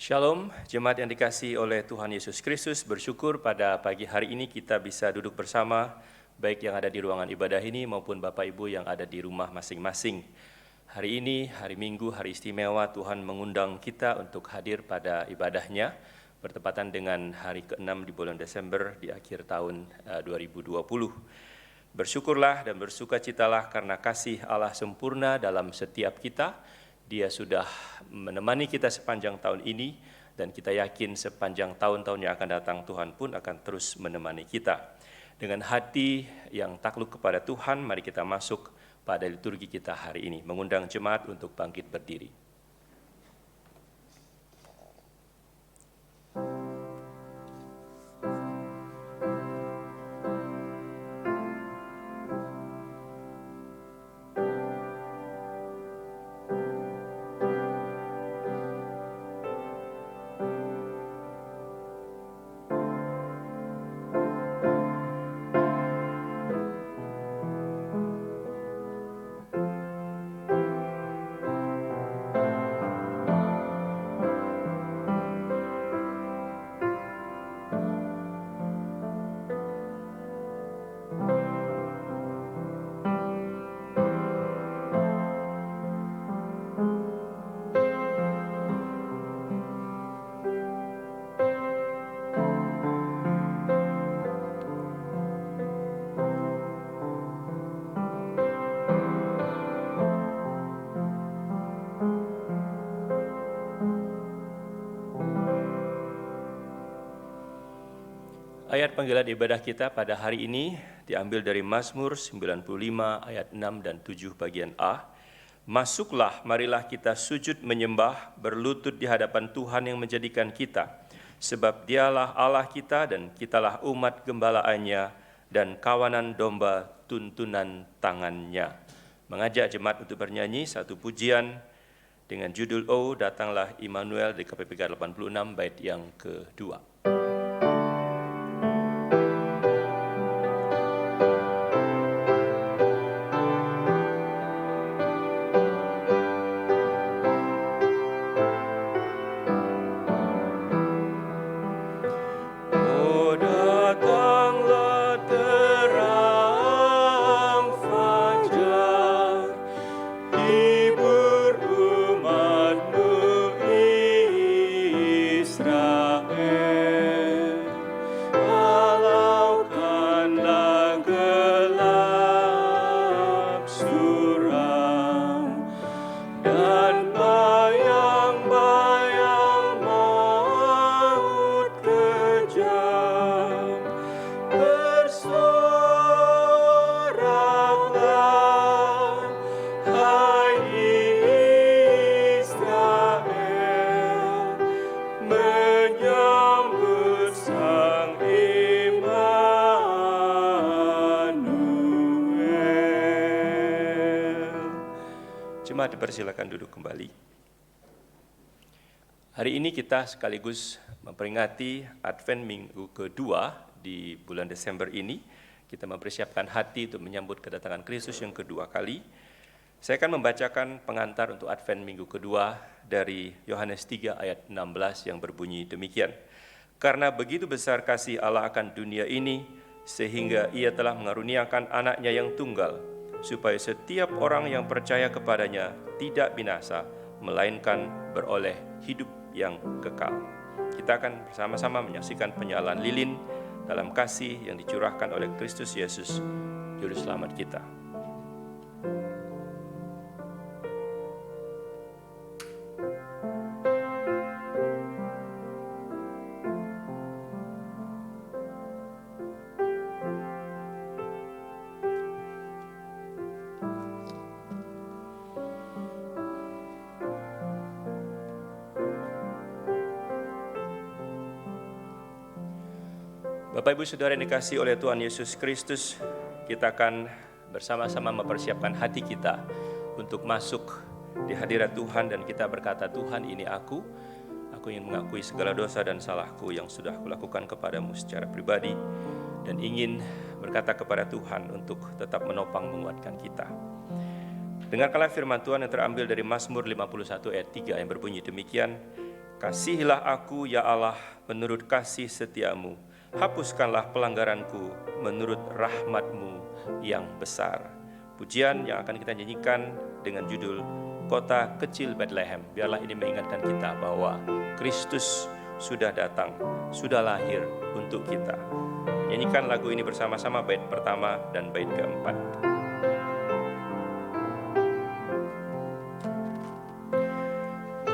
Shalom, jemaat yang dikasihi oleh Tuhan Yesus Kristus, bersyukur pada pagi hari ini kita bisa duduk bersama, baik yang ada di ruangan ibadah ini maupun Bapak Ibu yang ada di rumah masing-masing. Hari ini, hari Minggu, hari istimewa, Tuhan mengundang kita untuk hadir pada ibadahnya, bertepatan dengan hari ke-6 di bulan Desember di akhir tahun 2020. Bersyukurlah dan bersukacitalah karena kasih Allah sempurna dalam setiap kita. Dia sudah menemani kita sepanjang tahun ini dan kita yakin sepanjang tahun-tahun yang akan datang Tuhan pun akan terus menemani kita. Dengan hati yang takluk kepada Tuhan, mari kita masuk pada liturgi kita hari ini, mengundang jemaat untuk bangkit berdiri. Ayat panggilan ibadah kita pada hari ini diambil dari Mazmur 95 ayat 6 dan 7 bagian A. Masuklah, marilah kita sujud menyembah, berlutut di hadapan Tuhan yang menjadikan kita. Sebab dialah Allah kita dan kitalah umat gembalaannya dan kawanan domba tuntunan tangannya. Mengajak jemaat untuk bernyanyi satu pujian dengan judul "Oh Datanglah Immanuel" di KPPK 86 bait yang kedua. Dipersilakan duduk kembali. Hari ini kita sekaligus memperingati Advent Minggu kedua di bulan Desember ini. Kita mempersiapkan hati untuk menyambut kedatangan Kristus yang kedua kali. Saya akan membacakan pengantar untuk Advent Minggu kedua dari Yohanes 3 ayat 16 yang berbunyi demikian. Karena begitu besar kasih Allah akan dunia ini, sehingga Ia telah mengaruniakan anaknya yang tunggal, supaya setiap orang yang percaya kepadanya tidak binasa, melainkan beroleh hidup yang kekal. Kita akan bersama-sama menyaksikan penyalaan lilin dalam kasih yang dicurahkan oleh Kristus Yesus, Juru Selamat kita. Bapak Ibu Saudara yang dikasihi oleh Tuhan Yesus Kristus, kita akan bersama-sama mempersiapkan hati kita untuk masuk di hadirat Tuhan dan kita berkata, Tuhan ini aku ingin mengakui segala dosa dan salahku yang sudah kulakukan kepadamu secara pribadi dan ingin berkata kepada Tuhan untuk tetap menopang menguatkan kita. Dengarkanlah firman Tuhan yang terambil dari Mazmur 51 ayat 3 yang berbunyi demikian, Kasihilah aku ya Allah menurut kasih setiamu, hapuskanlah pelanggaranku menurut rahmat-Mu yang besar. Pujian yang akan kita nyanyikan dengan judul Kota Kecil Bethlehem. Biarlah ini mengingatkan kita bahwa Kristus sudah datang, sudah lahir untuk kita. Nyanyikan lagu ini bersama-sama, bait pertama dan bait keempat.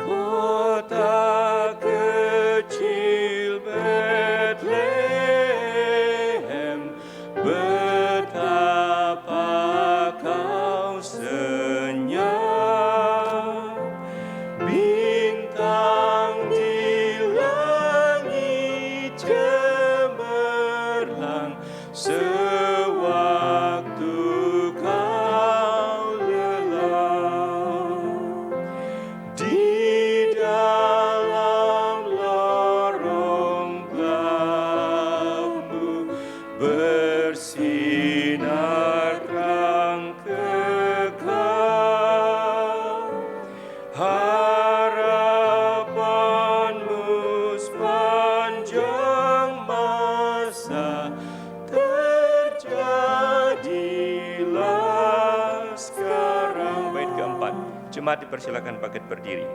Kota kecil Bethlehem, betapa kau senyap. Bintang di langit cemerlang sewaktu kau lelah. Di dalam lorong gelapmu bersinar terang kekal. Harapanmu sepanjang masa terjadilah sekarang. Bait keempat, jemaat dipersilakan bangkit berdiri.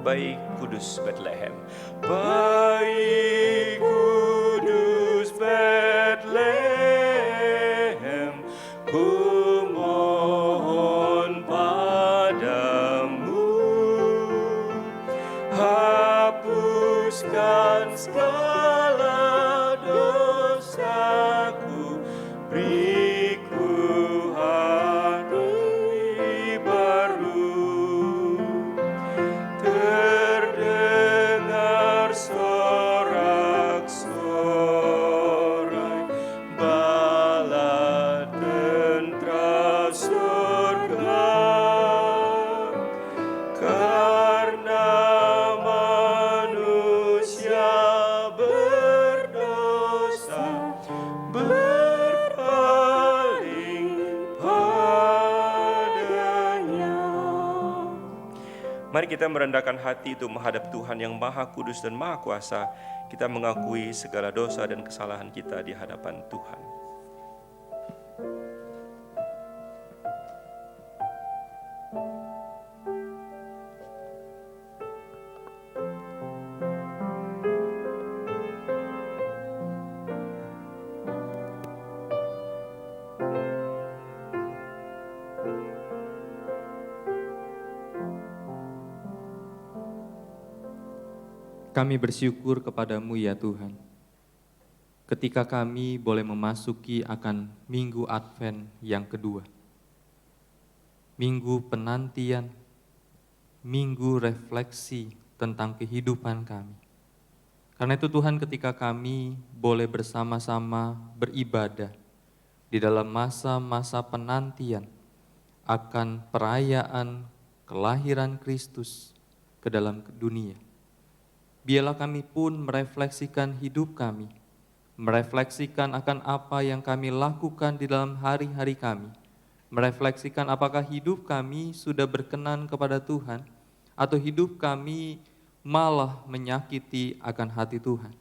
Baik Kudus Bethlehem, baik Kudus Bethlehem, ku mohon padamu, hapuskan segala dosaku, beriku hari baru. Terdengar sorak-sorai bala tentara surga, karena manusia berdosa berpaling padanya. Mari kita merendahkan hati untuk menghadap Tuhan yang Maha Kudus dan Maha Kuasa. Kita mengakui segala dosa dan kesalahan kita di hadapan Tuhan. Kami bersyukur kepadamu ya Tuhan, ketika kami boleh memasuki akan Minggu Advent yang kedua. Minggu penantian, minggu refleksi tentang kehidupan kami. Karena itu Tuhan, ketika kami boleh bersama-sama beribadah di dalam masa-masa penantian akan perayaan kelahiran Kristus ke dalam dunia, biarlah kami pun merefleksikan hidup kami, merefleksikan akan apa yang kami lakukan di dalam hari-hari kami, merefleksikan apakah hidup kami sudah berkenan kepada Tuhan, atau hidup kami malah menyakiti akan hati Tuhan.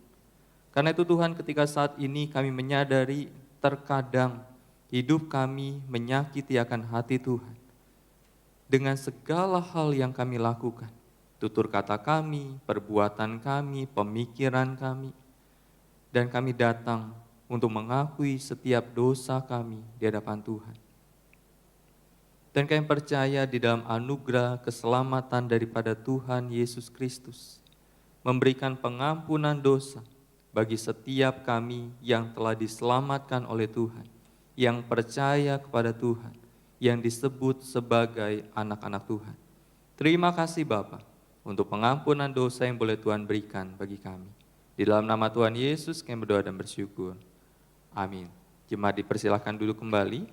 Karena itu Tuhan, ketika saat ini kami menyadari terkadang hidup kami menyakiti akan hati Tuhan, dengan segala hal yang kami lakukan, tutur kata kami, perbuatan kami, pemikiran kami, dan kami datang untuk mengakui setiap dosa kami di hadapan Tuhan. Dan kami percaya di dalam anugerah keselamatan daripada Tuhan Yesus Kristus, memberikan pengampunan dosa bagi setiap kami yang telah diselamatkan oleh Tuhan, yang percaya kepada Tuhan, yang disebut sebagai anak-anak Tuhan. Terima kasih Bapa untuk pengampunan dosa yang boleh Tuhan berikan bagi kami. Di dalam nama Tuhan Yesus kami berdoa dan bersyukur. Amin. Jemaat dipersilakan duduk kembali.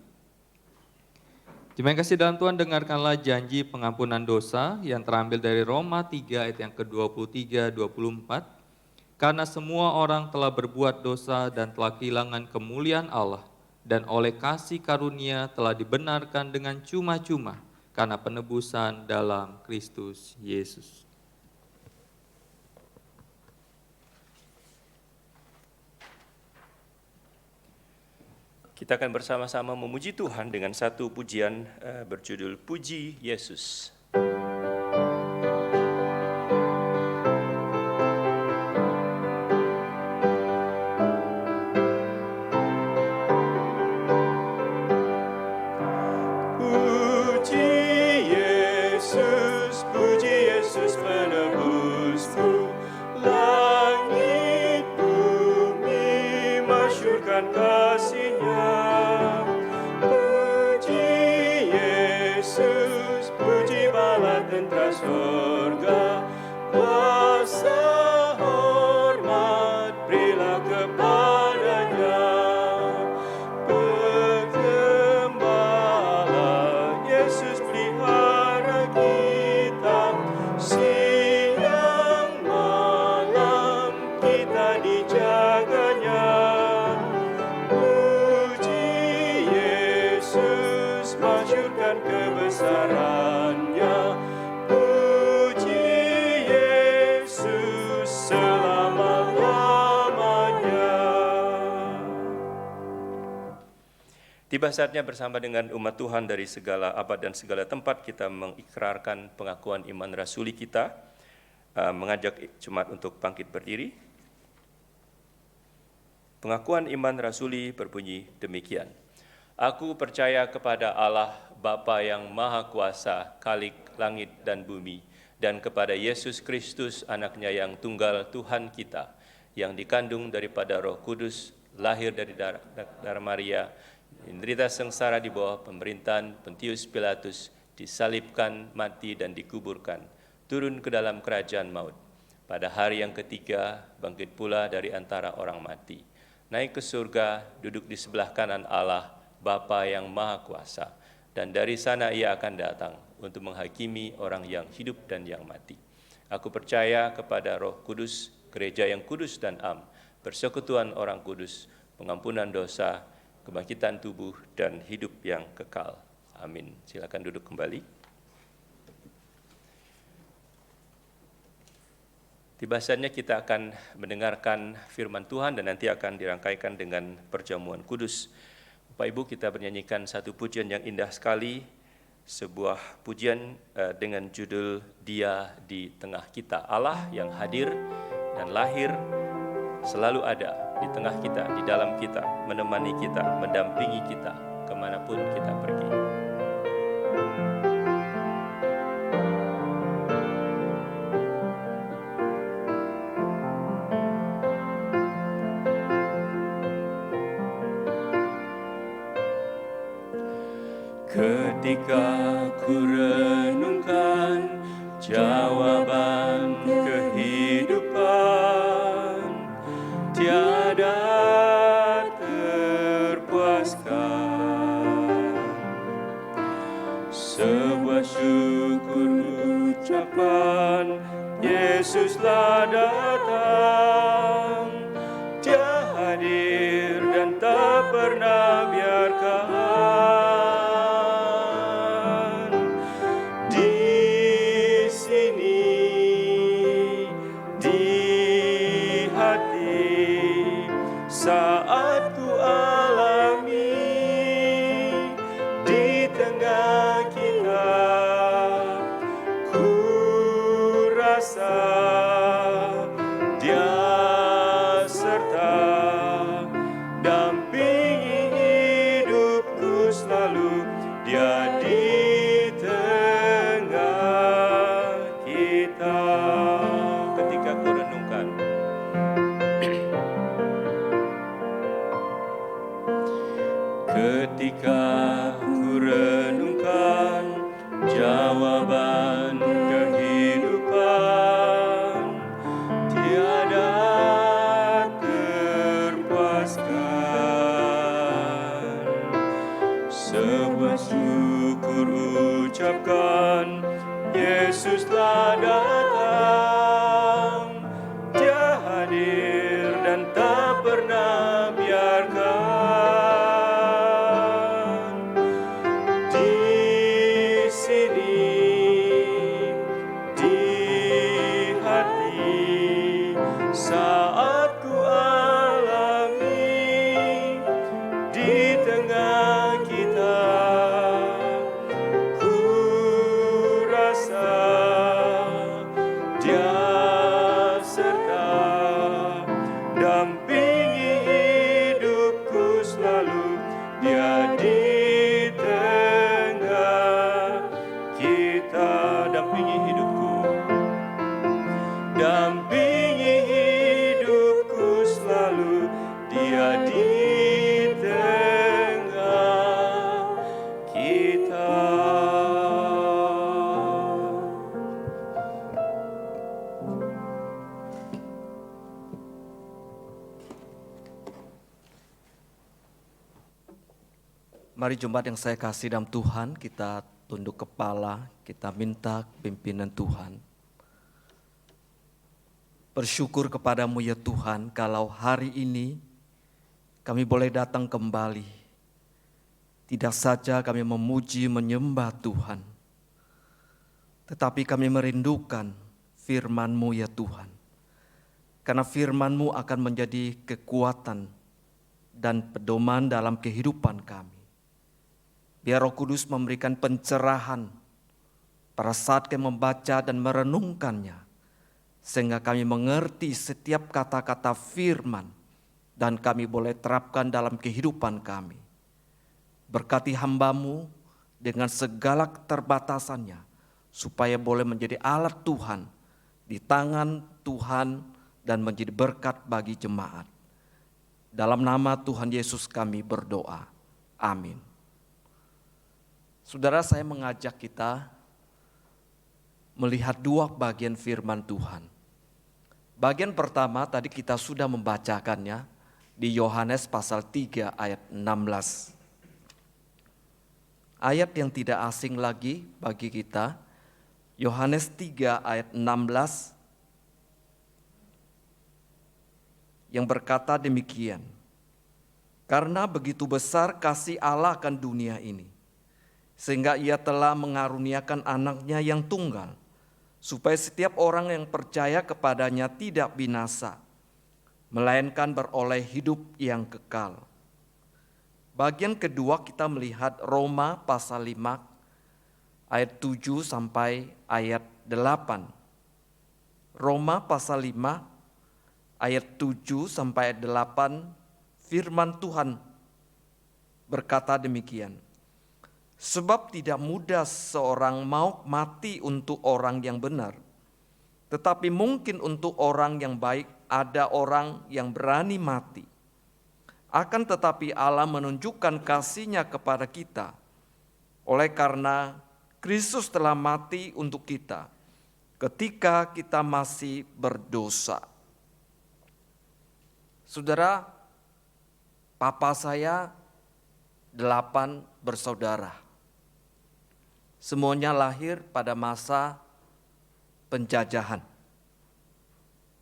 Jemaat yang kasih dalam Tuhan, dengarkanlah janji pengampunan dosa yang terambil dari Roma 3 ayat yang ke-23-24. Karena semua orang telah berbuat dosa dan telah kehilangan kemuliaan Allah, dan oleh kasih karunia telah dibenarkan dengan cuma-cuma karena penebusan dalam Kristus Yesus. Kita akan bersama-sama memuji Tuhan dengan satu pujian berjudul Puji Yesus. Puji Yesus penebusku, langit bumi masyurkan kasih-Nya. Puji Yesus, puji bala tentara surga, kuasa hormat berilah kepadanya. Bergembala Yesus pelihara kita, siang malam kita dijaganya. Puji Yesus, masyurkan kebesaran-Nya. Puji Yesus selama-lamanya. Tiba saatnya bersama dengan umat Tuhan dari segala abad dan segala tempat kita mengikrarkan pengakuan iman rasuli kita, mengajak jemaat untuk bangkit berdiri. Pengakuan iman rasuli berbunyi demikian. Aku percaya kepada Allah Bapa yang Maha Kuasa, Khalik langit dan bumi, dan kepada Yesus Kristus anaknya yang tunggal Tuhan kita, yang dikandung daripada Roh Kudus, lahir dari darah Maria, menderita sengsara di bawah pemerintahan Pontius Pilatus, disalibkan, mati dan dikuburkan, turun ke dalam kerajaan maut. Pada hari yang ketiga, bangkit pula dari antara orang mati, naik ke surga, duduk di sebelah kanan Allah, Bapa yang Maha Kuasa, dan dari sana Ia akan datang untuk menghakimi orang yang hidup dan yang mati. Aku percaya kepada Roh Kudus, gereja yang kudus dan am, persekutuan orang kudus, pengampunan dosa, kebangkitan tubuh, dan hidup yang kekal. Amin. Silakan duduk kembali. Tiba saatnya kita akan mendengarkan firman Tuhan dan nanti akan dirangkaikan dengan perjamuan kudus. Bapak Ibu, kita bernyanyikan satu pujian yang indah sekali, sebuah pujian dengan judul Dia di Tengah Kita. Allah yang hadir dan lahir selalu ada di tengah kita, di dalam kita, menemani kita, mendampingi kita kemanapun kita pergi. Ketika ku renungkan jawaban kehidupan, tiada terpuaskan. Sebuah syukur ucapan, Yesuslah datang. Dia hadir dan tak pernah biarkan. Di sini, di hati, saat ku alami, di tengah kita, ku rasa Dia serta dampingi hidupku selalu. Dia di tengah kita. Ketika ku renungkan, ketika ku renungkan jawaban kehidupan, tiada terpuaskan. Sebuah syukur ucapkan, Yesuslah datang. Dia hadir dampingi hidupku selalu, Dia di tengah kita. Dampingi hidupku, dampingi hidupku selalu, Dia di tengah kita. Mari jemaat yang saya kasih dalam Tuhan, kita tunduk kepala, kita minta pimpinan Tuhan. Bersyukur kepadamu ya Tuhan, kalau hari ini kami boleh datang kembali. Tidak saja kami memuji menyembah Tuhan, tetapi kami merindukan firman-Mu ya Tuhan. Karena firman-Mu akan menjadi kekuatan dan pedoman dalam kehidupan kami. Biar Roh Kudus memberikan pencerahan pada saat kami membaca dan merenungkannya, sehingga kami mengerti setiap kata-kata firman dan kami boleh terapkan dalam kehidupan kami. Berkati hamba-Mu dengan segala keterbatasannya, supaya boleh menjadi alat Tuhan di tangan Tuhan dan menjadi berkat bagi jemaat. Dalam nama Tuhan Yesus kami berdoa. Amin. Saudara, saya mengajak kita melihat dua bagian firman Tuhan. Bagian pertama tadi kita sudah membacakannya di Yohanes pasal 3 ayat 16. Ayat yang tidak asing lagi bagi kita, Yohanes 3 ayat 16 yang berkata demikian. Karena begitu besar kasih Allah akan dunia ini, sehingga Ia telah mengaruniakan anaknya yang tunggal, supaya setiap orang yang percaya kepadanya tidak binasa, melainkan beroleh hidup yang kekal. Bagian kedua kita melihat Roma pasal 5 ayat 7 sampai ayat 8. Roma pasal 5 ayat 7 sampai ayat 8, firman Tuhan berkata demikian. Sebab tidak mudah seorang mau mati untuk orang yang benar, tetapi mungkin untuk orang yang baik ada orang yang berani mati. Akan tetapi Allah menunjukkan kasih-Nya kepada kita, oleh karena Kristus telah mati untuk kita ketika kita masih berdosa. Saudara, papa saya 8 bersaudara. Semuanya lahir pada masa penjajahan.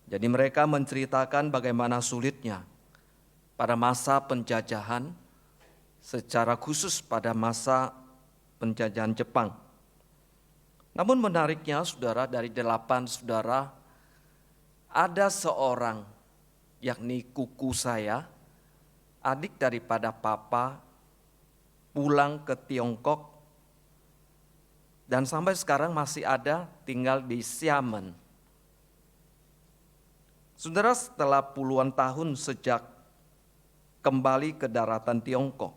Jadi mereka menceritakan bagaimana sulitnya pada masa penjajahan, secara khusus pada masa penjajahan Jepang. Namun menariknya saudara, dari 8 saudara, ada seorang, yakni kuku saya, adik daripada papa, pulang ke Tiongkok, dan sampai sekarang masih ada tinggal di Xiamen. Saudara, setelah puluhan tahun sejak kembali ke daratan Tiongkok,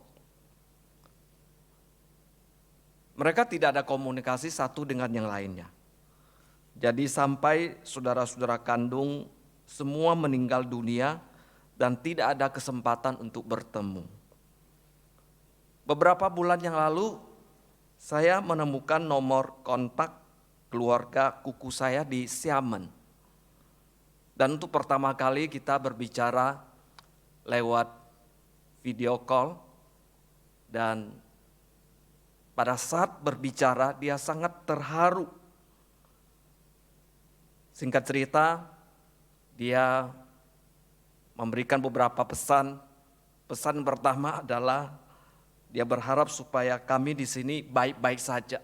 mereka tidak ada komunikasi satu dengan yang lainnya. Jadi sampai saudara-saudara kandung semua meninggal dunia dan tidak ada kesempatan untuk bertemu. Beberapa bulan yang lalu, saya menemukan nomor kontak keluarga kuku saya di Xiamen. Dan untuk pertama kali kita berbicara lewat video call. Dan pada saat berbicara dia sangat terharu. Singkat cerita, dia memberikan beberapa pesan. Pesan pertama adalah dia berharap supaya kami di sini baik-baik saja.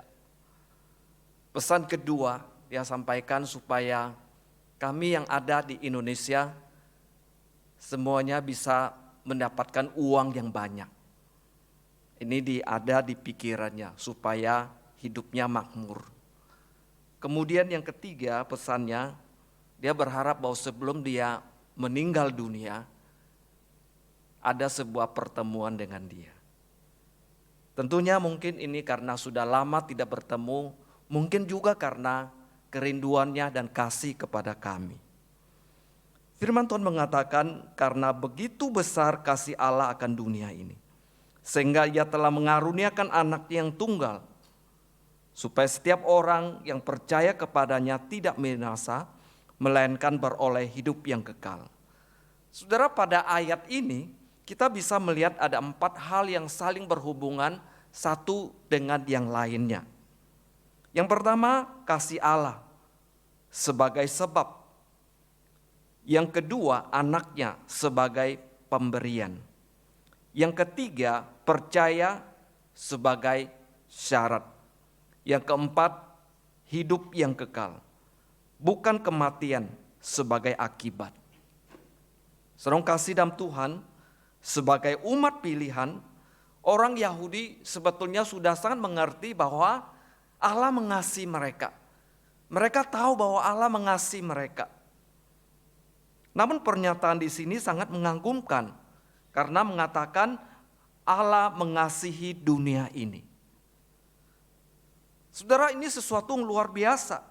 Pesan kedua, dia sampaikan supaya kami yang ada di Indonesia semuanya bisa mendapatkan uang yang banyak. Ini ada di pikirannya supaya hidupnya makmur. Kemudian yang ketiga pesannya, dia berharap bahwa sebelum dia meninggal dunia, ada sebuah pertemuan dengan Dia. Tentunya mungkin ini karena sudah lama tidak bertemu, mungkin juga karena kerinduannya dan kasih kepada kami. Firman Tuhan mengatakan, karena begitu besar kasih Allah akan dunia ini, sehingga Ia telah mengaruniakan anaknya yang tunggal, supaya setiap orang yang percaya kepadanya tidak binasa, melainkan beroleh hidup yang kekal. Saudara, pada ayat ini kita bisa melihat ada 4 hal yang saling berhubungan satu dengan yang lainnya. Yang pertama, kasih Allah sebagai sebab. Yang kedua, anaknya sebagai pemberian. Yang ketiga, percaya sebagai syarat. Yang keempat, hidup yang kekal, bukan kematian sebagai akibat. Saudara kasih dalam Tuhan, sebagai umat pilihan, orang Yahudi sebetulnya sudah sangat mengerti bahwa Allah mengasihi mereka. Mereka tahu bahwa Allah mengasihi mereka. Namun pernyataan di sini sangat mengagumkan karena mengatakan Allah mengasihi dunia ini. Saudara, ini sesuatu yang luar biasa.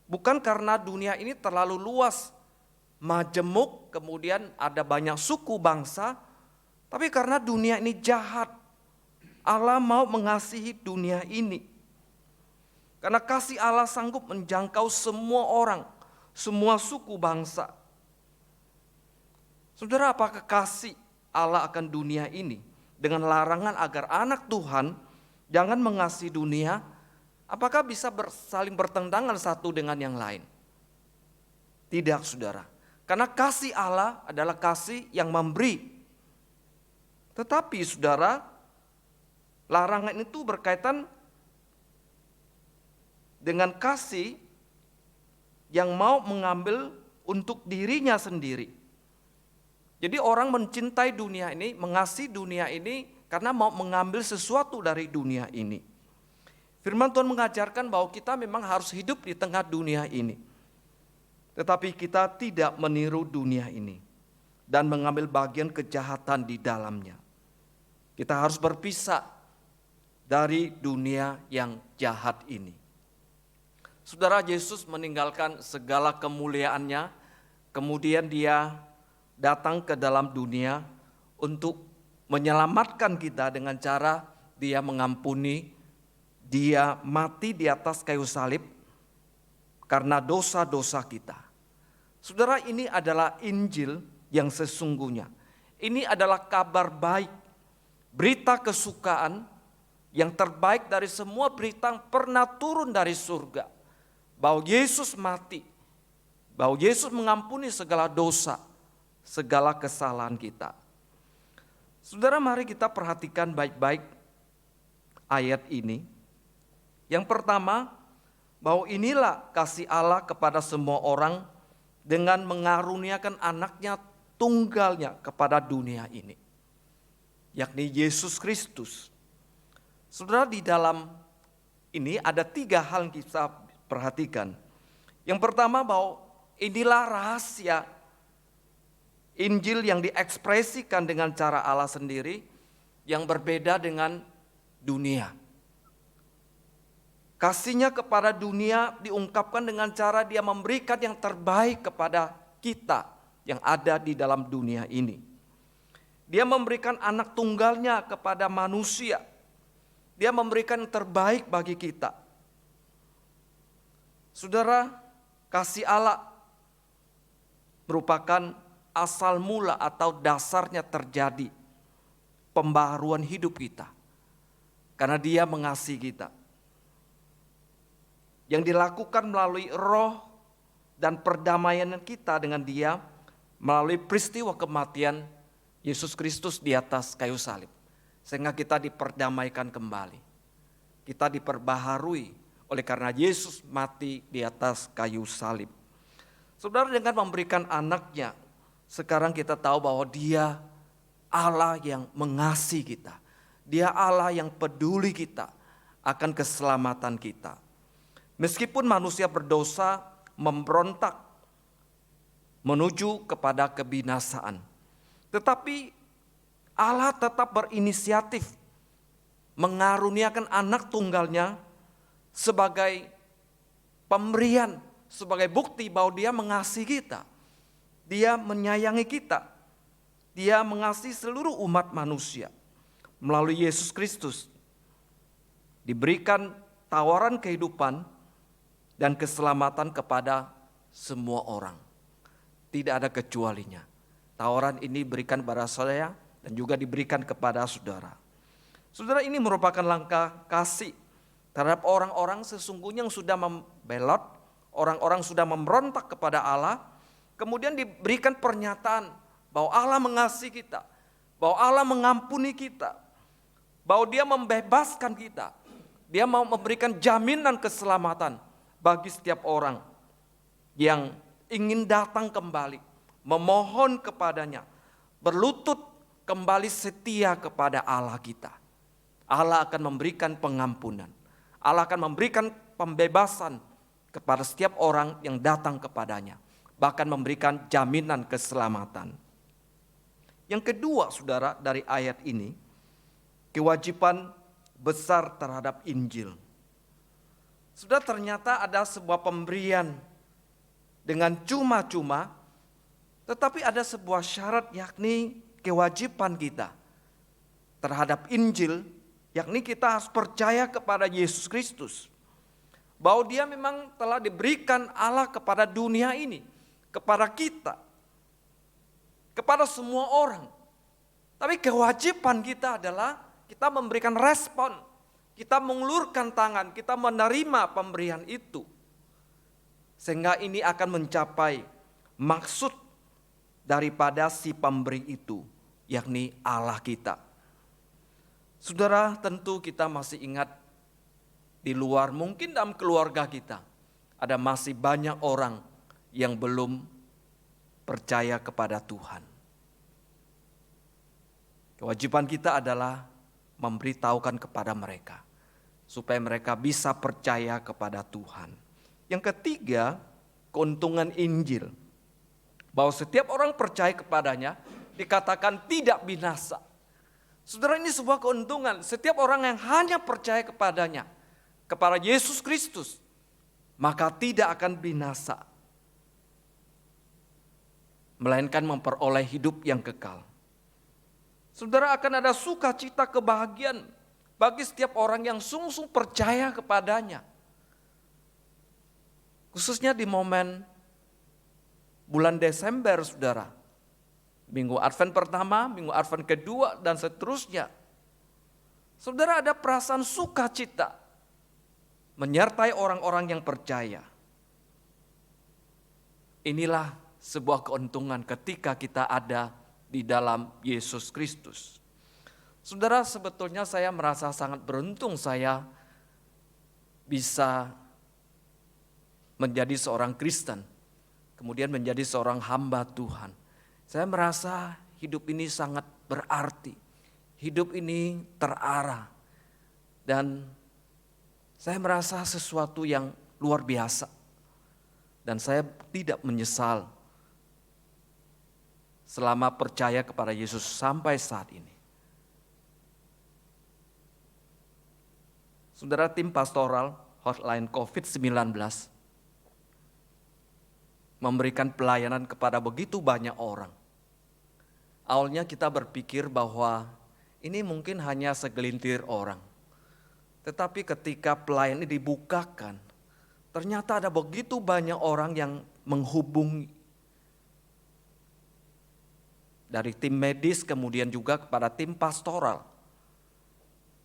Bukan karena dunia ini terlalu luas, majemuk, kemudian ada banyak suku bangsa, tapi karena dunia ini jahat. Allah mau mengasihi dunia ini. Karena kasih Allah sanggup menjangkau semua orang, semua suku bangsa. Saudara, apakah kasih Allah akan dunia ini dengan larangan agar anak Tuhan jangan mengasihi dunia, apakah bisa saling bertentangan satu dengan yang lain? Tidak, saudara. Karena kasih Allah adalah kasih yang memberi. Tetapi saudara, larangan itu berkaitan dengan kasih yang mau mengambil untuk dirinya sendiri. Jadi orang mencintai dunia ini, mengasihi dunia ini karena mau mengambil sesuatu dari dunia ini. Firman Tuhan mengajarkan bahwa kita memang harus hidup di tengah dunia ini. Tetapi kita tidak meniru dunia ini dan mengambil bagian kejahatan di dalamnya. Kita harus berpisah dari dunia yang jahat ini. Saudara, Yesus meninggalkan segala kemuliaannya, kemudian Dia datang ke dalam dunia untuk menyelamatkan kita dengan cara Dia mengampuni, Dia mati di atas kayu salib karena dosa-dosa kita. Saudara, ini adalah Injil yang sesungguhnya. Ini adalah kabar baik, berita kesukaan yang terbaik dari semua berita yang pernah turun dari surga. Bahwa Yesus mati, bahwa Yesus mengampuni segala dosa, segala kesalahan kita. Saudara, mari kita perhatikan baik-baik ayat ini. Yang pertama, bahwa inilah kasih Allah kepada semua orang dengan mengaruniakan anaknya tunggalnya kepada dunia ini, yakni Yesus Kristus. Saudara, di dalam ini ada 3 hal yang kita perhatikan. Yang pertama, bahwa inilah rahasia Injil yang diekspresikan dengan cara Allah sendiri yang berbeda dengan dunia. Kasihnya kepada dunia diungkapkan dengan cara Dia memberikan yang terbaik kepada kita yang ada di dalam dunia ini. Dia memberikan anak tunggalnya kepada manusia. Dia memberikan yang terbaik bagi kita. Saudara, kasih Allah merupakan asal mula atau dasarnya terjadi pembaharuan hidup kita. Karena Dia mengasihi kita. Yang dilakukan melalui roh dan perdamaian kita dengan Dia melalui peristiwa kematian Yesus Kristus di atas kayu salib. Sehingga kita diperdamaikan kembali. Kita diperbaharui oleh karena Yesus mati di atas kayu salib. Saudara, dengan memberikan anaknya, sekarang kita tahu bahwa Dia Allah yang mengasihi kita. Dia Allah yang peduli kita akan keselamatan kita. Meskipun manusia berdosa memberontak menuju kepada kebinasaan. Tetapi Allah tetap berinisiatif mengaruniakan anak tunggalnya sebagai pemberian, sebagai bukti bahwa Dia mengasihi kita. Dia menyayangi kita. Dia mengasihi seluruh umat manusia. Melalui Yesus Kristus diberikan tawaran kehidupan dan keselamatan kepada semua orang. Tidak ada kecualinya. Tawaran ini diberikan kepada saya dan juga diberikan kepada saudara. Saudara, ini merupakan langkah kasih terhadap orang-orang sesungguhnya yang sudah membelot, orang-orang sudah memberontak kepada Allah. Kemudian diberikan pernyataan bahwa Allah mengasihi kita, bahwa Allah mengampuni kita, bahwa Dia membebaskan kita. Dia mau memberikan jaminan keselamatan bagi setiap orang yang ingin datang kembali, memohon kepadanya, berlutut kembali setia kepada Allah kita. Allah akan memberikan pengampunan. Allah akan memberikan pembebasan kepada setiap orang yang datang kepadanya. Bahkan memberikan jaminan keselamatan. Yang kedua, saudara, dari ayat ini, kewajiban besar terhadap Injil. Sudah ternyata ada sebuah pemberian dengan cuma-cuma, tetapi ada sebuah syarat, yakni kewajiban kita terhadap Injil, yakni kita harus percaya kepada Yesus Kristus. Bahwa Dia memang telah diberikan Allah kepada dunia ini, kepada kita, kepada semua orang. Tapi kewajiban kita adalah kita memberikan respon, kita mengulurkan tangan, kita menerima pemberian itu. Sehingga ini akan mencapai maksud daripada si pemberi itu, yakni Allah kita. Saudara, tentu kita masih ingat di luar, mungkin dalam keluarga kita, ada masih banyak orang yang belum percaya kepada Tuhan. Kewajiban kita adalah memberitahukan kepada mereka, supaya mereka bisa percaya kepada Tuhan. Yang ketiga, keuntungan Injil. Bahwa setiap orang percaya kepadanya, dikatakan tidak binasa. Saudara, ini sebuah keuntungan. Setiap orang yang hanya percaya kepadanya, kepada Yesus Kristus, maka tidak akan binasa, melainkan memperoleh hidup yang kekal. Saudara, akan ada sukacita kebahagiaan bagi setiap orang yang sungguh-sungguh percaya kepadanya. Khususnya di momen bulan Desember, saudara. Minggu Advent pertama, Minggu Advent kedua, dan seterusnya. Saudara, ada perasaan sukacita menyertai orang-orang yang percaya. Inilah sebuah keuntungan ketika kita ada di dalam Yesus Kristus. Saudara, sebetulnya saya merasa sangat beruntung saya bisa menjadi seorang Kristen, kemudian menjadi seorang hamba Tuhan. Saya merasa hidup ini sangat berarti, hidup ini terarah, dan saya merasa sesuatu yang luar biasa. Dan saya tidak menyesal selama percaya kepada Yesus sampai saat ini. Saudara, tim pastoral Hotline COVID-19 memberikan pelayanan kepada begitu banyak orang. Awalnya kita berpikir bahwa ini mungkin hanya segelintir orang. Tetapi ketika pelayanan dibukakan, ternyata ada begitu banyak orang yang menghubungi. Dari tim medis kemudian juga kepada tim pastoral.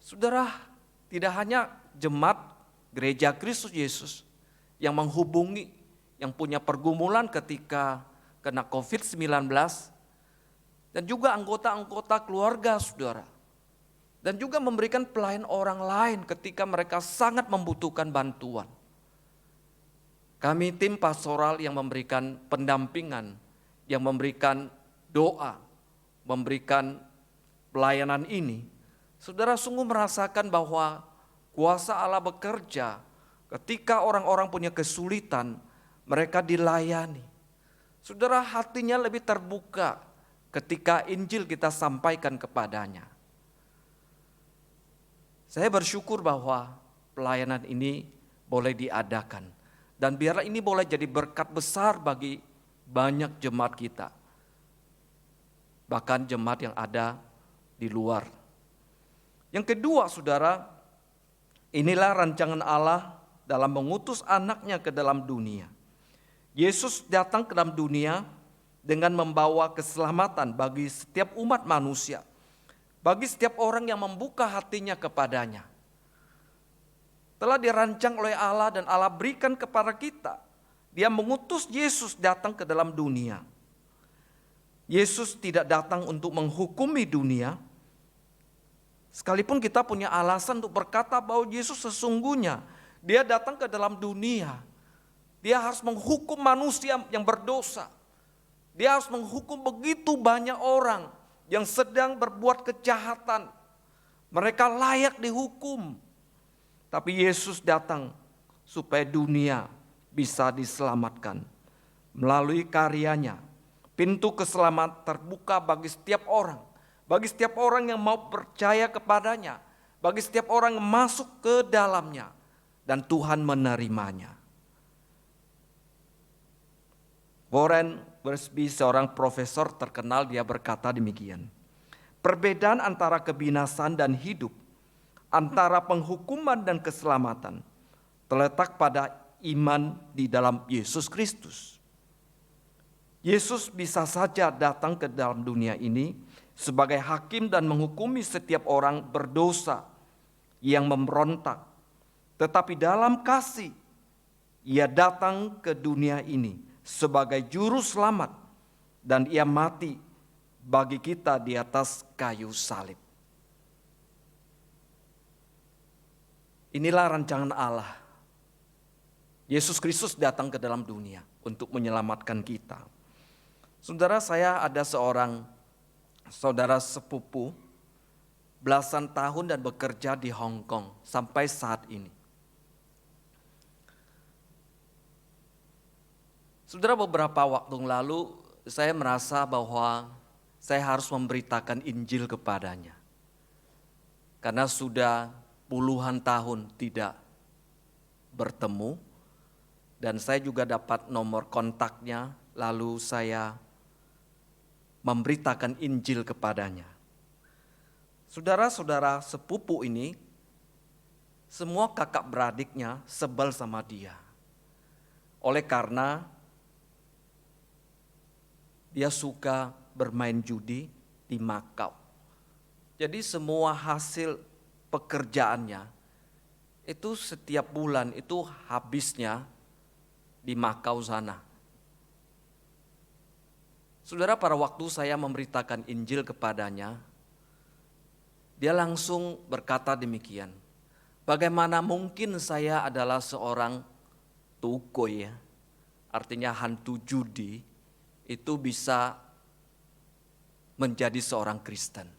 Saudara, tidak hanya jemaat Gereja Kristus Yesus yang menghubungi, yang punya pergumulan ketika kena COVID-19, dan juga anggota-anggota keluarga saudara. Dan juga memberikan pelayanan orang lain ketika mereka sangat membutuhkan bantuan. Kami tim pastoral yang memberikan pendampingan, yang memberikan doa, memberikan pelayanan ini, saudara sungguh merasakan bahwa kuasa Allah bekerja ketika orang-orang punya kesulitan, mereka dilayani. Saudara, hatinya lebih terbuka ketika Injil kita sampaikan kepadanya. Saya bersyukur bahwa pelayanan ini boleh diadakan. Dan biarlah ini boleh jadi berkat besar bagi banyak jemaat kita. Bahkan jemaat yang ada di luar. Yang kedua, saudara, inilah rancangan Allah dalam mengutus anaknya ke dalam dunia. Yesus datang ke dalam dunia dengan membawa keselamatan bagi setiap umat manusia. Bagi setiap orang yang membuka hatinya kepadanya. Telah dirancang oleh Allah dan Allah berikan kepada kita. Dia mengutus Yesus datang ke dalam dunia. Yesus tidak datang untuk menghukumi dunia. Sekalipun kita punya alasan untuk berkata bahwa Yesus sesungguhnya dia datang ke dalam dunia. Dia harus menghukum manusia yang berdosa. Dia harus menghukum begitu banyak orang yang sedang berbuat kejahatan. Mereka layak dihukum. Tapi Yesus datang supaya dunia bisa diselamatkan. Melalui karyanya, pintu keselamatan terbuka bagi setiap orang. Bagi setiap orang yang mau percaya kepadanya. Bagi setiap orang yang masuk ke dalamnya. Dan Tuhan menerimanya. Warren Wiersbe, seorang profesor terkenal, dia berkata demikian. Perbedaan antara kebinasan dan hidup, antara penghukuman dan keselamatan, terletak pada iman di dalam Yesus Kristus. Yesus bisa saja datang ke dalam dunia ini sebagai hakim dan menghukumi setiap orang berdosa yang memberontak. Tetapi dalam kasih, ia datang ke dunia ini sebagai juru selamat dan ia mati bagi kita di atas kayu salib. Inilah rancangan Allah. Yesus Kristus datang ke dalam dunia untuk menyelamatkan kita. Saudara, saya ada seorang saudara sepupu belasan tahun dan bekerja di Hong Kong sampai saat ini. Saudara, beberapa waktu lalu saya merasa bahwa saya harus memberitakan Injil kepadanya. Karena sudah puluhan tahun tidak bertemu dan saya juga dapat nomor kontaknya, lalu saya memberitakan Injil kepadanya. Saudara-saudara sepupu ini, semua kakak beradiknya sebel sama dia. Oleh karena dia suka bermain judi di Makau. Jadi semua hasil pekerjaannya itu setiap bulan itu habisnya di Makau sana. Saudara, pada waktu saya memberitakan Injil kepadanya, dia langsung berkata demikian. Bagaimana mungkin saya adalah seorang tukoi, ya, artinya hantu judi, itu bisa menjadi seorang Kristen.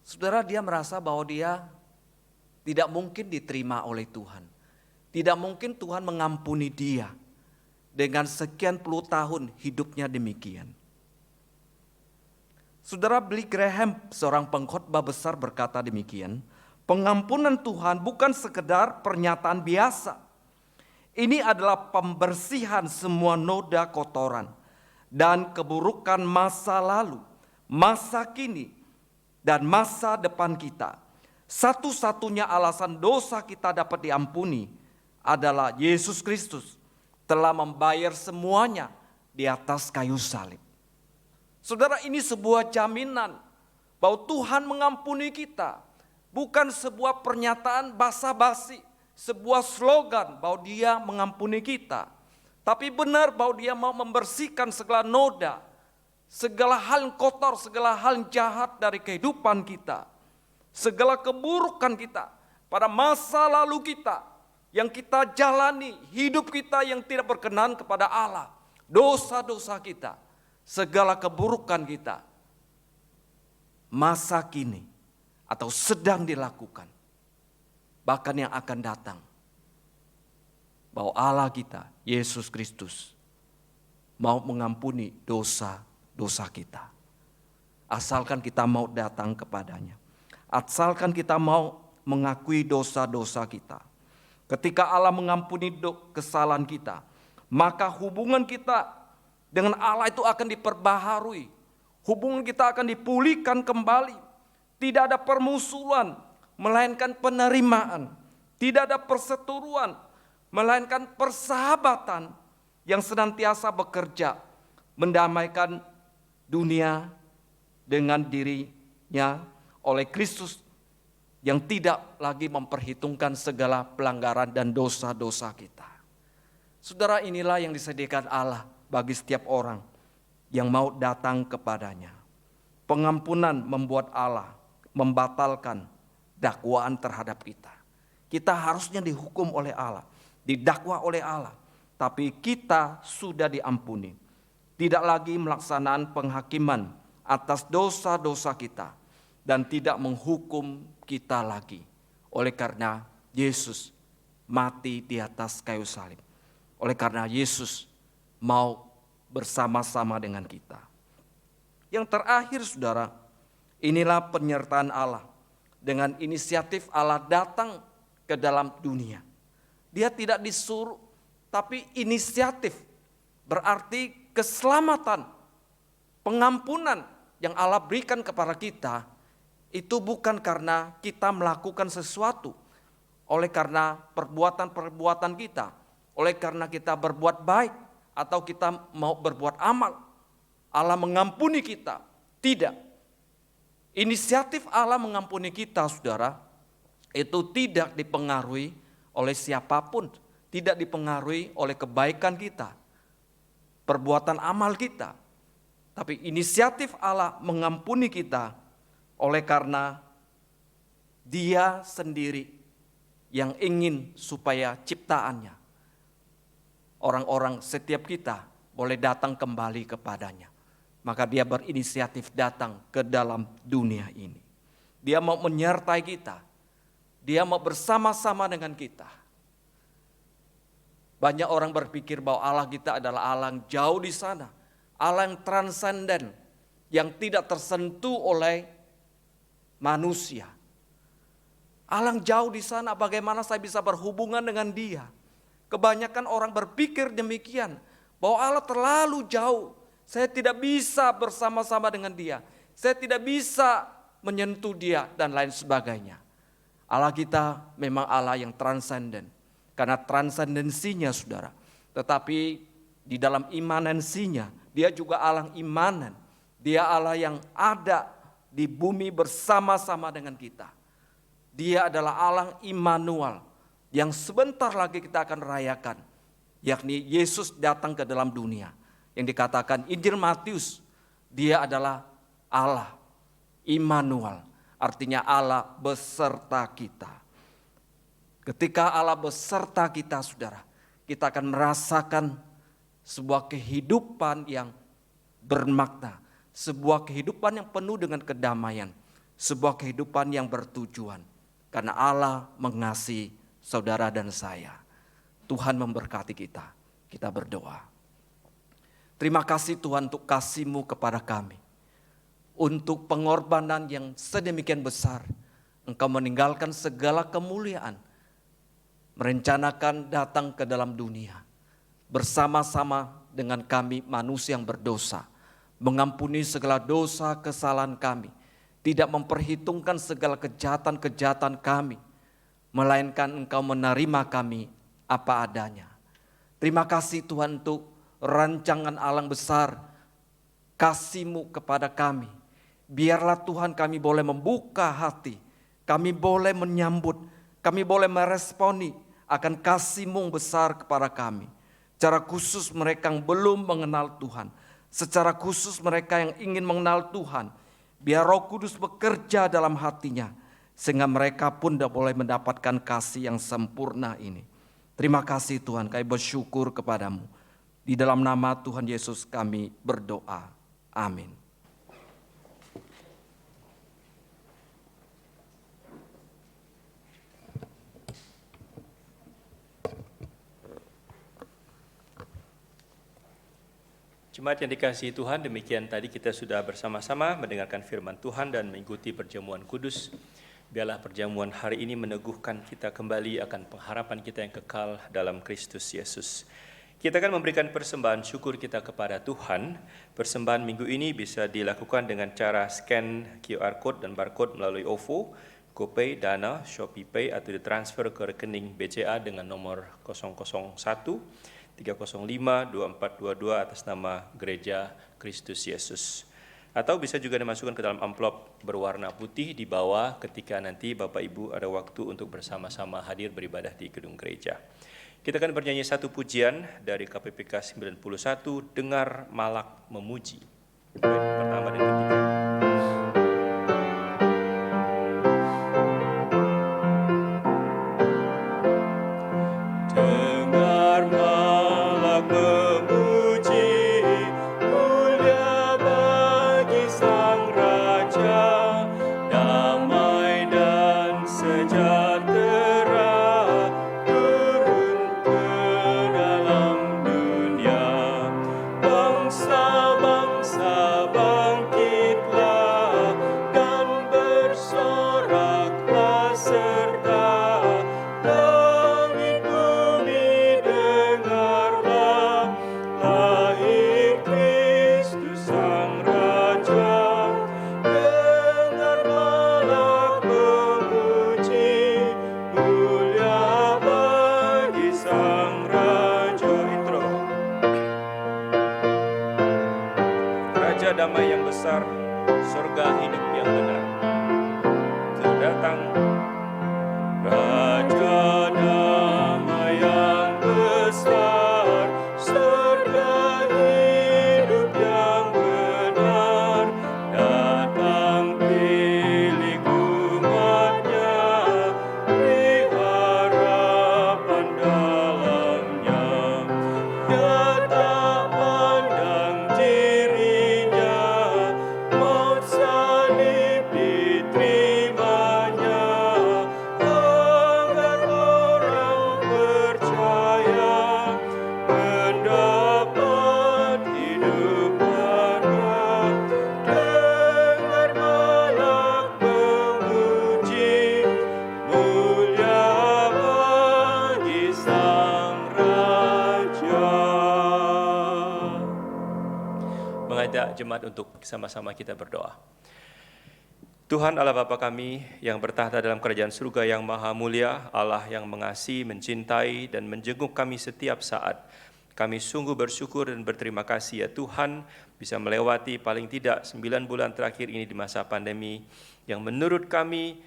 Saudara, dia merasa bahwa dia tidak mungkin diterima oleh Tuhan. Tidak mungkin Tuhan mengampuni dia dengan sekian puluh tahun hidupnya demikian. Saudara, Billy Graham, seorang pengkhotbah besar, berkata demikian. Pengampunan Tuhan bukan sekedar pernyataan biasa. Ini adalah pembersihan semua noda kotoran dan keburukan masa lalu, masa kini, dan masa depan kita. Satu-satunya alasan dosa kita dapat diampuni adalah Yesus Kristus telah membayar semuanya di atas kayu salib. Saudara, ini sebuah jaminan bahwa Tuhan mengampuni kita. Bukan sebuah pernyataan basa-basi, sebuah slogan bahwa dia mengampuni kita. Tapi benar bahwa dia mau membersihkan segala noda, segala hal yang kotor, segala hal yang jahat dari kehidupan kita. Segala keburukan kita pada masa lalu kita yang kita jalani, hidup kita yang tidak berkenan kepada Allah. Dosa-dosa kita, segala keburukan kita, masa kini atau sedang dilakukan, bahkan yang akan datang. bahwa Allah kita, Yesus Kristus, mau mengampuni dosa-dosa kita. Asalkan kita mau datang kepadanya. Asalkan kita mau mengakui dosa-dosa kita. Ketika Allah mengampuni kesalahan kita, maka hubungan kita dengan Allah itu akan diperbaharui. Hubungan kita akan dipulihkan kembali. Tidak ada permusuhan, melainkan penerimaan. Tidak ada perseteruan, melainkan persahabatan yang senantiasa bekerja mendamaikan dunia dengan dirinya oleh Kristus yang tidak lagi memperhitungkan segala pelanggaran dan dosa-dosa kita. Saudara, inilah yang disediakan Allah bagi setiap orang yang mau datang kepadanya. Pengampunan membuat Allah membatalkan dakwaan terhadap kita. Kita harusnya dihukum oleh Allah, didakwa oleh Allah, tapi kita sudah diampuni. Tidak lagi melaksanakan penghakiman atas dosa-dosa kita dan tidak menghukum kita lagi. Oleh karena Yesus mati di atas kayu salib. Oleh karena Yesus mau bersama-sama dengan kita. Yang terakhir saudara, inilah penyertaan Allah. Dengan inisiatif Allah datang ke dalam dunia. Dia tidak disuruh, tapi inisiatif. Berarti keselamatan, pengampunan yang Allah berikan kepada kita, itu bukan karena kita melakukan sesuatu. Oleh karena perbuatan-perbuatan kita. Oleh karena kita berbuat baik. Atau kita mau berbuat amal. Allah mengampuni kita. Tidak. Inisiatif Allah mengampuni kita, saudara, itu tidak dipengaruhi oleh siapapun, tidak dipengaruhi oleh kebaikan kita, perbuatan amal kita. Tapi inisiatif Allah mengampuni kita oleh karena Dia sendiri yang ingin supaya ciptaannya, orang-orang setiap kita boleh datang kembali kepadanya. Maka Dia berinisiatif datang ke dalam dunia ini. Dia mau menyertai kita. Dia mau bersama-sama dengan kita. Banyak orang berpikir bahwa Allah kita adalah Allah yang jauh di sana. Allah yang transenden, yang tidak tersentuh oleh manusia. Allah yang jauh di sana, bagaimana saya bisa berhubungan dengan Dia? Kebanyakan orang berpikir demikian, bahwa Allah terlalu jauh. Saya tidak bisa bersama-sama dengan Dia. Saya tidak bisa menyentuh Dia dan lain sebagainya. Allah kita memang Allah yang transenden. Karena transendensinya saudara. Tetapi di dalam imanensinya, Dia juga Allah yang imanen. Dia Allah yang ada di bumi bersama-sama dengan kita. Dia adalah Allah Immanuel yang sebentar lagi kita akan rayakan. Yakni Yesus datang ke dalam dunia. Yang dikatakan Injil Matius, Dia adalah Allah Immanuel. Artinya Allah beserta kita. Ketika Allah beserta kita saudara, kita akan merasakan sebuah kehidupan yang bermakna. Sebuah kehidupan yang penuh dengan kedamaian. Sebuah kehidupan yang bertujuan. Karena Allah mengasihi saudara dan saya. Tuhan memberkati kita. Kita berdoa. Terima kasih Tuhan untuk kasih-Mu kepada kami. Untuk pengorbanan yang sedemikian besar. Engkau meninggalkan segala kemuliaan. Merencanakan datang ke dalam dunia. Bersama-sama dengan kami manusia yang berdosa. Mengampuni segala dosa kesalahan kami. Tidak memperhitungkan segala kejahatan-kejahatan kami. Melainkan Engkau menerima kami apa adanya. Terima kasih Tuhan untuk rancangan Allah besar. Kasih-Mu kepada kami. Biarlah Tuhan kami boleh membuka hati. Kami boleh menyambut. Kami boleh meresponi akan kasih-Mu besar kepada kami. Secara khusus mereka yang belum mengenal Tuhan. Secara khusus mereka yang ingin mengenal Tuhan. Biar Roh Kudus bekerja dalam hatinya. Sehingga mereka pun boleh mendapatkan kasih yang sempurna ini. Terima kasih Tuhan, kami bersyukur kepadamu. Di dalam nama Tuhan Yesus kami berdoa. Amin. Jemaat yang dikasihi Tuhan, demikian tadi kita sudah bersama-sama mendengarkan firman Tuhan dan mengikuti perjamuan kudus. Biarlah perjamuan hari ini meneguhkan kita kembali akan pengharapan kita yang kekal dalam Kristus Yesus. Kita akan memberikan persembahan syukur kita kepada Tuhan. Persembahan minggu ini bisa dilakukan dengan cara scan QR Code dan barcode melalui OVO, GoPay, Dana, ShopeePay atau ditransfer ke rekening BCA dengan nomor 001 305-2422 atas nama Gereja Kristus Yesus. Atau bisa juga dimasukkan ke dalam amplop berwarna putih di bawah ketika nanti Bapak Ibu ada waktu untuk bersama-sama hadir beribadah di gedung gereja. Kita akan bernyanyi satu pujian dari KPPK 91, Dengar Malak Memuji. Bait pertama dan ketiga. Damai yang besar, surga hidup yang benar. Kau datang, Raja damai yang besar, surga hidup yang benar. Datang pilih umatnya, beri harapan dalamnya. Dia tak pandang dirinya, maut salib diterimanya, agar orang percaya mendapat hidup kekal. Dengar malak memuji, mulia bagi Sang Raja. Mengajak jemaat untuk sama-sama kita berdoa. Tuhan Allah Bapa kami yang bertahta dalam kerajaan surga yang maha mulia, Allah yang mengasihi, mencintai, dan menjenguk kami setiap saat. Kami sungguh bersyukur dan berterima kasih ya Tuhan bisa melewati paling tidak 9 bulan terakhir ini di masa pandemi yang menurut kami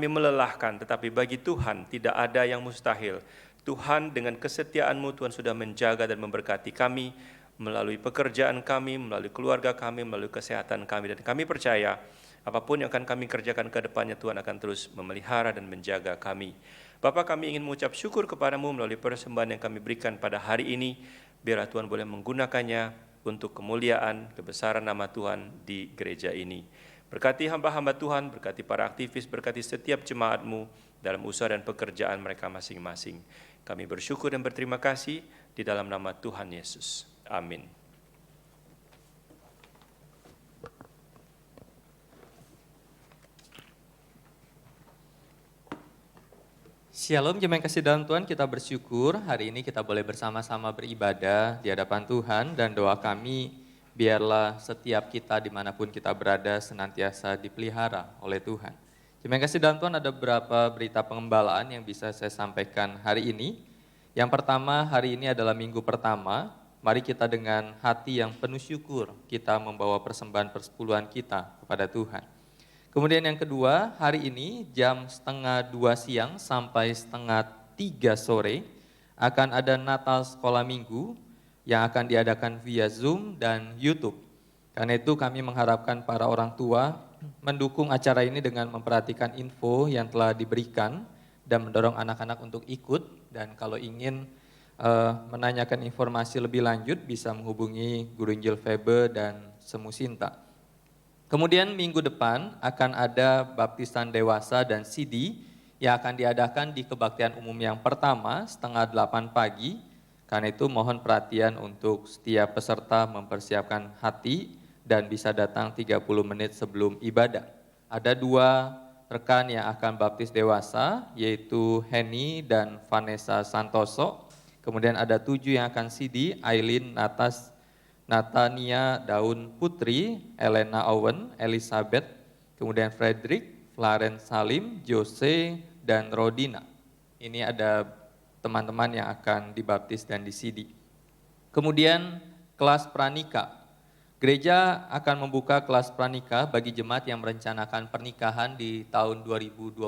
melelahkan, tetapi bagi Tuhan tidak ada yang mustahil. Tuhan dengan kesetiaan-Mu Tuhan sudah menjaga dan memberkati kami melalui pekerjaan kami, melalui keluarga kami, melalui kesehatan kami, dan kami percaya apapun yang akan kami kerjakan ke depannya Tuhan akan terus memelihara dan menjaga kami. Bapa, kami ingin mengucap syukur kepadamu melalui persembahan yang kami berikan pada hari ini. Biarlah Tuhan boleh menggunakannya untuk kemuliaan, kebesaran nama Tuhan di gereja ini. Berkati hamba-hamba Tuhan, berkati para aktivis, berkati setiap jemaat-Mu dalam usaha dan pekerjaan mereka masing-masing. Kami bersyukur dan berterima kasih di dalam nama Tuhan Yesus. Amin. Shalom jemaat yang kasih dalam Tuhan, kita bersyukur hari ini kita boleh bersama-sama beribadah di hadapan Tuhan, dan doa kami biarlah setiap kita dimanapun kita berada senantiasa dipelihara oleh Tuhan. Jemaat yang kasih dalam Tuhan, ada beberapa berita pengembalaan yang bisa saya sampaikan hari ini. Yang pertama, hari ini adalah minggu pertama. Mari kita dengan hati yang penuh syukur, kita membawa persembahan persepuluhan kita kepada Tuhan. Kemudian yang kedua, hari ini jam 1:30 siang sampai 2:30 sore akan ada Natal Sekolah Minggu yang akan diadakan via Zoom dan YouTube. Karena itu kami mengharapkan para orang tua mendukung acara ini dengan memperhatikan info yang telah diberikan dan mendorong anak-anak untuk ikut, dan kalau ingin menanyakan informasi lebih lanjut bisa menghubungi Guru Injil Febe dan Semu Sinta. Kemudian minggu depan akan ada baptisan dewasa dan CD yang akan diadakan di kebaktian umum yang pertama 7:30 pagi. Karena itu mohon perhatian untuk setiap peserta mempersiapkan hati dan bisa datang 30 menit sebelum ibadah. Ada 2 rekan yang akan baptis dewasa, yaitu Henny dan Vanessa Santoso. Kemudian ada 7 yang akan CD, Aileen Natania Daun Putri, Elena Owen, Elizabeth, kemudian Frederick, Florence Salim, Jose, dan Rodina. Ini ada teman-teman yang akan dibaptis dan di-CD. Kemudian kelas pranikah. Gereja akan membuka kelas pranikah bagi jemaat yang merencanakan pernikahan di tahun 2021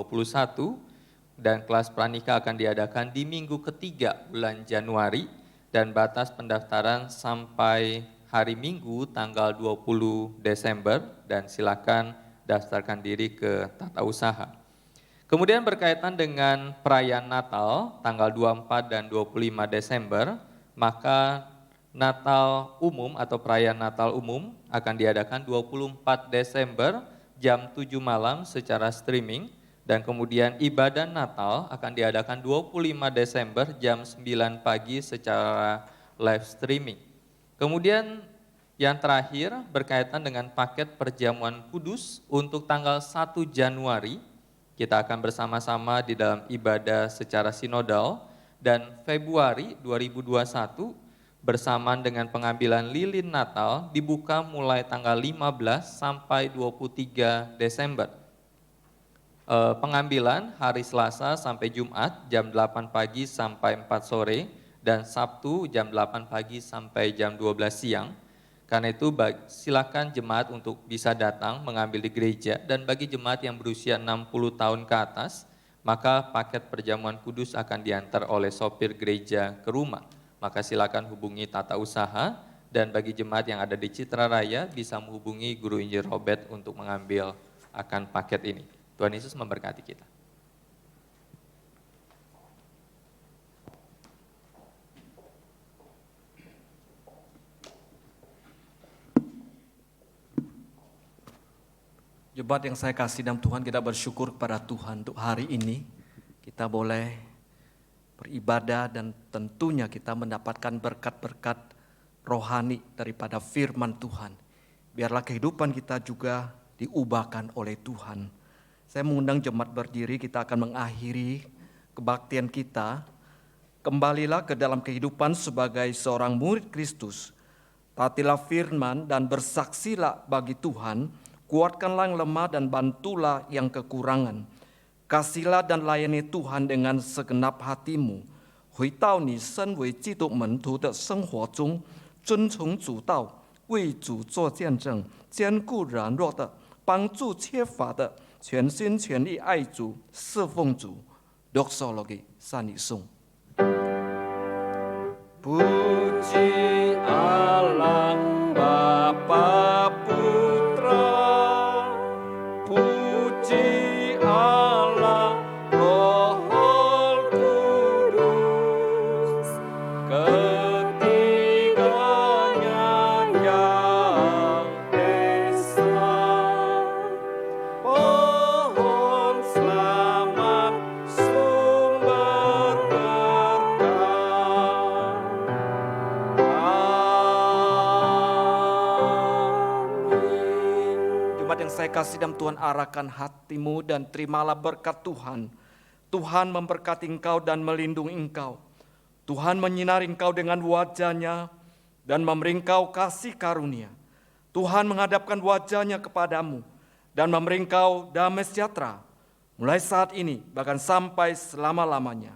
dan kelas pranikah akan diadakan di minggu ketiga bulan Januari dan batas pendaftaran sampai hari Minggu tanggal 20 Desember dan silakan daftarkan diri ke tata usaha. Kemudian berkaitan dengan perayaan Natal tanggal 24 dan 25 Desember, maka Natal umum atau perayaan Natal umum akan diadakan 24 Desember jam 7 malam secara streaming dan kemudian ibadah Natal akan diadakan 25 Desember jam 9 pagi secara live streaming. Kemudian yang terakhir berkaitan dengan paket perjamuan kudus untuk tanggal 1 Januari, kita akan bersama-sama di dalam ibadah secara sinodal dan Februari 2021 bersamaan dengan pengambilan lilin Natal dibuka mulai tanggal 15 sampai 23 Desember. Pengambilan hari Selasa sampai Jumat jam 8 pagi sampai 4 sore dan Sabtu jam 8 pagi sampai jam 12 siang. Karena itu silakan jemaat untuk bisa datang mengambil di gereja dan bagi jemaat yang berusia 60 tahun ke atas, maka paket perjamuan kudus akan diantar oleh sopir gereja ke rumah. Maka silakan hubungi tata usaha dan bagi jemaat yang ada di Citra Raya bisa menghubungi Guru Injil Robert untuk mengambil akan paket ini. Tuhan Yesus memberkati kita. Jemaat yang saya kasih dalam Tuhan, kita bersyukur kepada Tuhan untuk hari ini. Kita boleh beribadah dan tentunya kita mendapatkan berkat-berkat rohani daripada firman Tuhan. Biarlah kehidupan kita juga diubahkan oleh Tuhan. Saya mengundang jemaat berdiri, kita akan mengakhiri kebaktian kita. Kembalilah ke dalam kehidupan sebagai seorang murid Kristus. Taatilah firman dan bersaksilah bagi Tuhan. Kuatkanlah yang lemah dan bantulah yang kekurangan. Kasihlah dan layani Tuhan dengan segenap hatimu. 回到你身为基督门徒的生活中，遵从主道，为主做见证，兼顾软弱的，帮助缺乏的，全心全意爱主，侍奉主。Doxologi Sanisung. Puji Allah Bapa Putra, puji Allah Roh Kudus, ketiganya yang esa. Pohon selamat sumber berkah. Amin. Jemaat yang saya kasih dalam Tuhan, arahkan hatimu dan terimalah berkat Tuhan. Tuhan memberkati engkau dan melindungi engkau. Tuhan menyinari engkau dengan wajah-Nya dan memberi engkau kasih karunia. Tuhan menghadapkan wajah-Nya kepadamu dan memberi engkau damai sejahtera mulai saat ini bahkan sampai selama-lamanya.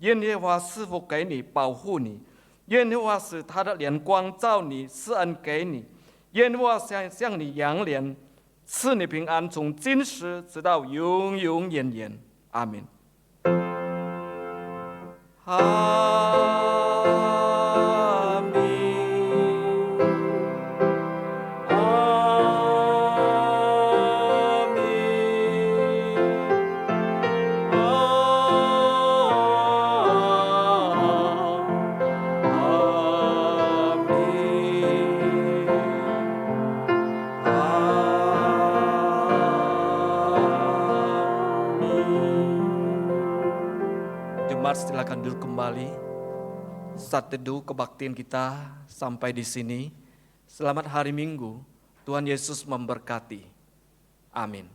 愿耶和华赐福给你，保护你；愿耶和华使他的脸光照你，施恩给你；愿耶和华向你扬脸，赐你平安，从今时直到永永远远。阿门。阿门。阿门。Jemaat silakan duduk kembali. saat teduh kebaktian kita sampai di sini. Selamat hari Minggu, Tuhan Yesus memberkati. Amin.